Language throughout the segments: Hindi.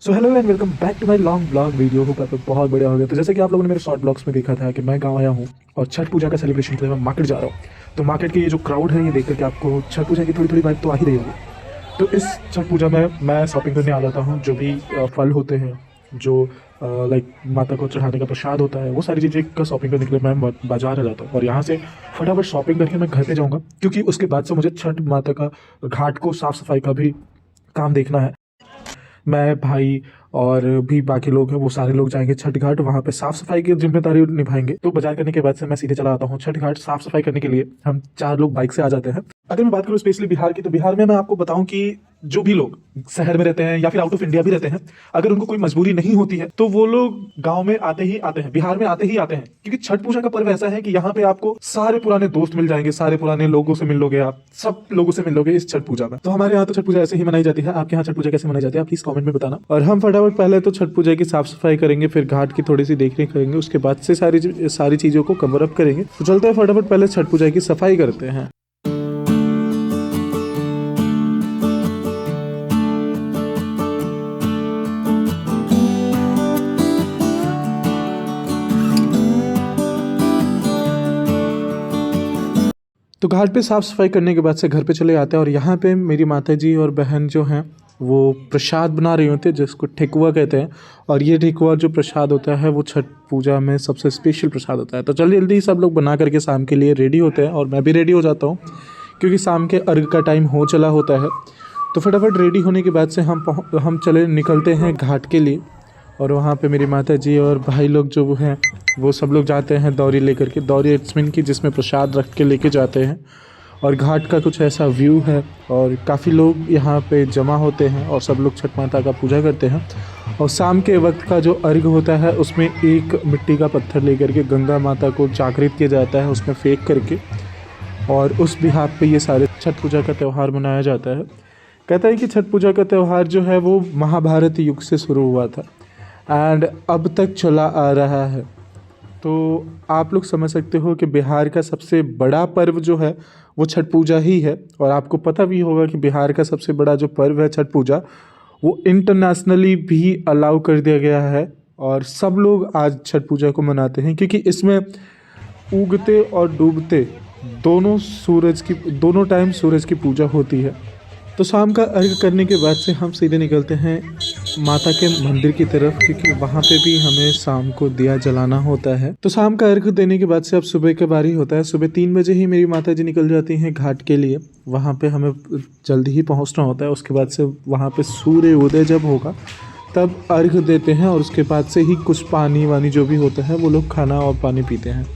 So hello and welcome back to my long blog video. Hope आपको बहुत बढ़िया हो गया। तो जैसे कि आप लोगों ने मेरे शॉर्ट ब्लॉग्स में देखा था कि मैं गांव आया हूँ और छठ पूजा का सेलिब्रेशन के लिए मैं मार्केट जा रहा हूँ। तो मार्केट की ये जो क्राउड है ये देख करके आपको छठ पूजा की थोड़ी थोड़ी वाइब तो आ ही रही होगी। तो इस छठ पूजा में मैं शॉपिंग करने आ जाता हूँ। जो भी फल होते हैं, जो लाइक माता को चढ़ाने का प्रसाद होता है, वो सारी चीज़ें का शॉपिंग करने के लिए मैं बाजार आ जाता हूँ। और यहाँ से फटाफट शॉपिंग करके मैं घर पे जाऊँगा, क्योंकि उसके बाद से मुझे छठ माता का घाट को साफ़ सफाई का भी काम देखना है। मैं, भाई और भी बाकी लोग हैं, वो सारे लोग जाएंगे छठ घाट। वहाँ पे साफ सफाई की जिम्मेदारी निभाएंगे। तो बाजार करने के बाद से मैं सीधे चला आता हूँ छठ घाट। साफ सफाई करने के लिए हम 4 लोग बाइक से आ जाते हैं। अगर मैं बात करूँ स्पेशली बिहार की, तो बिहार में मैं आपको बताऊं कि जो भी लोग शहर में रहते हैं या फिर आउट ऑफ इंडिया भी रहते हैं, अगर उनको कोई मजबूरी नहीं होती है तो वो लोग गांव में आते ही आते हैं, बिहार में आते ही आते हैं। क्योंकि छठ पूजा का पर्व ऐसा है कि यहाँ पे आपको सारे पुराने दोस्त मिल जाएंगे, सारे पुराने लोगों से मिल लोगे, आप सब लोगों से मिल लोगे इस छठ पूजा में। तो हमारे यहाँ तो छठ पूजा ऐसे ही मनाई जाती है। आपके यहाँ छठ पूजा कैसे मनाई जाती है आप प्लीज कमेंट में बताना। और हम फटाफट पहले तो छठ पूजा की साफ सफाई करेंगे, फिर घाट की थोड़ी सी देखरेख करेंगे, उसके बाद से सारी चीजों को कवर अप करेंगे। तो चलते हैं फटाफट पहले छठ पूजा की सफाई करते हैं। तो घाट पे साफ़ सफाई करने के बाद से घर पे चले आते हैं। और यहाँ पे मेरी माता जी और बहन जो हैं वो प्रसाद बना रही होती है, जिसको ठेकुआ कहते हैं। और ये ठेकुआ जो प्रसाद होता है वो छठ पूजा में सबसे स्पेशल प्रसाद होता है। तो जल्दी जल्दी सब लोग बना करके शाम के लिए रेडी होते हैं, और मैं भी रेडी हो जाता हूँ क्योंकि शाम के अर्घ का टाइम हो चला होता है। तो फटाफट रेडी होने के बाद से हम चले निकलते हैं घाट के लिए। और वहाँ पे मेरी माता जी और भाई लोग जो हैं वो सब लोग जाते हैं दौरी लेकर के, दौरी इट्समिन की, जिसमें प्रसाद रख के लेके जाते हैं। और घाट का कुछ ऐसा व्यू है और काफ़ी लोग यहाँ पे जमा होते हैं और सब लोग छठ माता का पूजा करते हैं। और शाम के वक्त का जो अर्घ होता है उसमें एक मिट्टी का पत्थर लेकर के गंगा माता को जागृत किया जाता है, उसमें फेंक करके। और उस बिहाफ पे ये सारे छठ पूजा का त्यौहार मनाया जाता है। कहता है कि छठ पूजा का त्यौहार जो है वो महाभारत युग से शुरू हुआ था एंड अब तक चला आ रहा है। तो आप लोग समझ सकते हो कि बिहार का सबसे बड़ा पर्व जो है वो छठ पूजा ही है। और आपको पता भी होगा कि बिहार का सबसे बड़ा जो पर्व है छठ पूजा, वो इंटरनेशनली भी अलाउ कर दिया गया है। और सब लोग आज छठ पूजा को मनाते हैं, क्योंकि इसमें उगते और डूबते दोनों टाइम सूरज की पूजा होती है। तो शाम का अर्घ करने के बाद से हम सीधे निकलते हैं माता के मंदिर की तरफ, क्योंकि वहाँ पे भी हमें शाम को दिया जलाना होता है। तो शाम का अर्घ देने के बाद से अब सुबह का बारी होता है। सुबह 3 बजे ही मेरी माता जी निकल जाती हैं घाट के लिए। वहाँ पे हमें जल्दी ही पहुँचना होता है। उसके बाद से वहाँ पे सूर्य उदय जब होगा तब अर्घ देते हैं, और उसके बाद से ही कुछ पानी वानी जो भी होता है वो लोग खाना और पानी पीते हैं।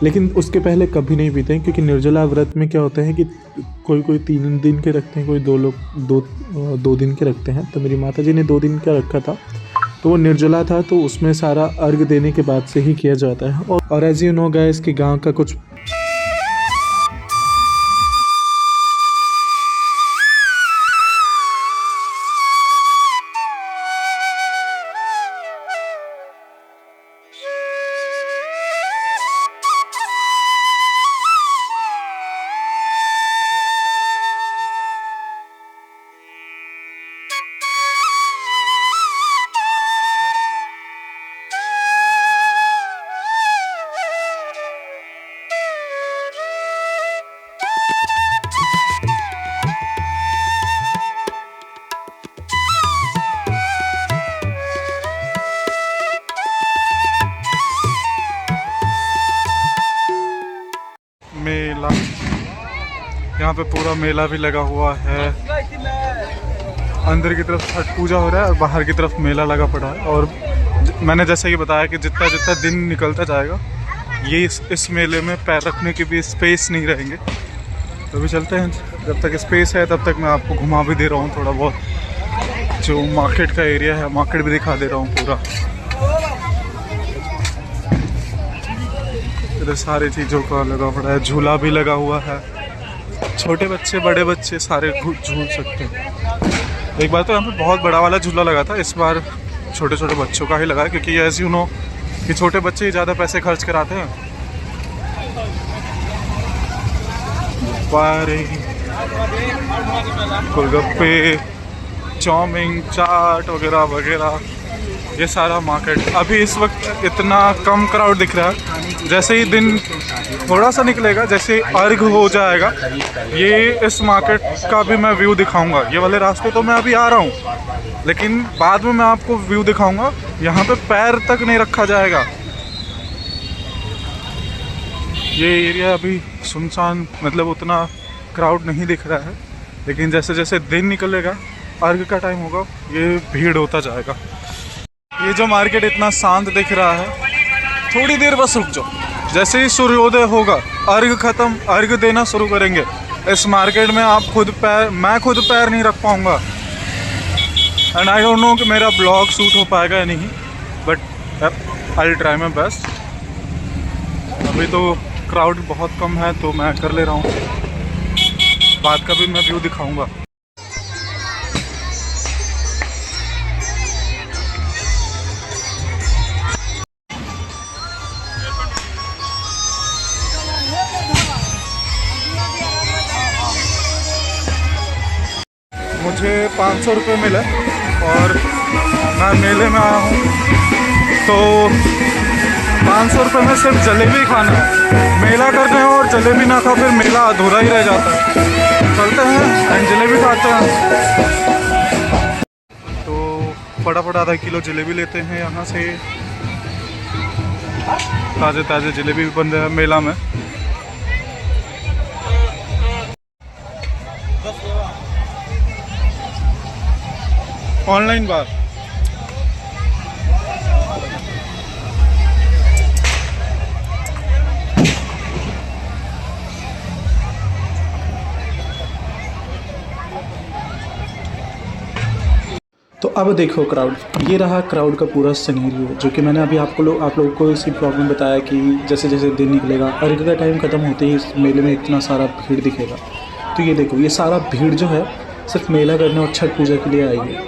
लेकिन उसके पहले कभी नहीं पीते हैं, क्योंकि निर्जला व्रत में क्या होता है कि कोई 3 दिन के रखते हैं, कोई 2 दिन के रखते हैं। तो मेरी माता जी ने 2 दिन का रखा था, तो वो निर्जला था, तो उसमें सारा अर्घ देने के बाद से ही किया जाता है। और एज यू नो गाइस कि गाँव का कुछ मेला, यहाँ पे पूरा मेला भी लगा हुआ है। अंदर की तरफ छठ पूजा हो रहा है और बाहर की तरफ मेला लगा पड़ा है। और मैंने जैसे कि बताया कि जितना जितना दिन निकलता जाएगा ये इस मेले में पैर रखने की भी स्पेस नहीं रहेंगे। तो अभी चलते हैं, जब तक स्पेस है तब तक मैं आपको घुमा भी दे रहा हूँ थोड़ा बहुत। जो मार्केट का एरिया है, मार्केट भी दिखा दे रहा हूँ पूरा। इधर सारी चीज़ों का लगा पड़ा है, झूला भी लगा हुआ है। छोटे बच्चे बड़े बच्चे सारे झूल सकते हैं। एक बार तो यहाँ पे बहुत बड़ा वाला झूला लगा था, इस बार छोटे छोटे बच्चों का ही लगा है, क्योंकि एज यू नो कि छोटे बच्चे ही ज़्यादा पैसे खर्च कराते हैं। गोलगप्पे, चाउमीन, चाट वगैरह वगैरह, ये सारा मार्केट। अभी इस वक्त इतना कम क्राउड दिख रहा है। जैसे ही दिन थोड़ा सा निकलेगा, जैसे अर्घ हो जाएगा, ये इस मार्केट का भी मैं व्यू दिखाऊंगा। ये वाले रास्ते तो मैं अभी आ रहा हूँ, लेकिन बाद में मैं आपको व्यू दिखाऊंगा। यहाँ पे पैर तक नहीं रखा जाएगा। ये एरिया अभी सुनसान, मतलब उतना क्राउड नहीं दिख रहा है, लेकिन जैसे जैसे दिन निकलेगा, अर्घ का टाइम होगा, ये भीड़ होता जाएगा। ये जो मार्केट इतना शांत दिख रहा है, थोड़ी देर बस रुक जाओ। जैसे ही सूर्योदय होगा, अर्घ खत्म, अर्घ देना शुरू करेंगे। इस मार्केट में आप मैं खुद पैर नहीं रख पाऊँगा। एंड आई डोंट नो कि मेरा ब्लॉग शूट हो पाएगा या नहीं, but I will try my best. अभी तो क्राउड बहुत कम है, तो मैं कर ले रहा हूँ। बाद का भी मैं व्यू दिखाऊंगा। मुझे 500 रुपये मिले और मैं मेले में आया हूँ, तो 500 रुपये में सिर्फ जलेबी खाना है। मेला करते हैं और जलेबी ना खा फिर मेला अधूरा ही रह जाता है। चलते हैं एंड जलेबी खाते हैं। तो फटाफट आधा किलो जलेबी लेते हैं यहाँ से। ताज़े ताज़े जलेबी भी बन रहे हैं मेला में। ऑनलाइन बार तो अब देखो क्राउड, ये रहा क्राउड का पूरा सिनेरियो, जो कि मैंने अभी आप लोगों को इसी ब्लॉग में बताया कि जैसे जैसे दिन निकलेगा, अर्घ का टाइम ख़त्म होते ही इस मेले में इतना सारा भीड़ दिखेगा। तो ये देखो, ये सारा भीड़ जो है सिर्फ मेला करने और छठ पूजा के लिए आई है।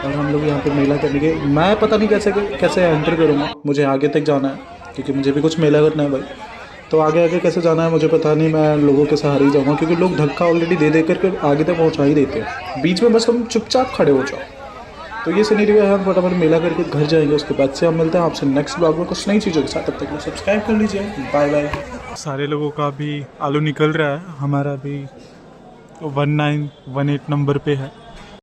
और हम लोग यहाँ पे मेला करने के, मैं पता नहीं कैसे एंटर करूँगा। मुझे आगे तक जाना है, क्योंकि मुझे भी कुछ मेला करना है भाई। तो आगे कैसे जाना है मुझे पता नहीं, मैं लोगों के सहारे ही जाऊँगा, क्योंकि लोग धक्का ऑलरेडी दे करके आगे तक पहुँचा ही देते हैं। बीच में बस तुम चुपचाप खड़े हो जाओ। तो ये सिनेरियो है। हम फटाफट मेला करके घर जाएंगे, उसके बाद से हम मिलते हैं आपसे नेक्स्ट ब्लॉग में कुछ नई चीज़ों के साथ। तब तक सब्सक्राइब कर लीजिए। Bye bye. सारे लोगों का भी आलू निकल रहा है, हमारा भी 1918 नंबर पे है।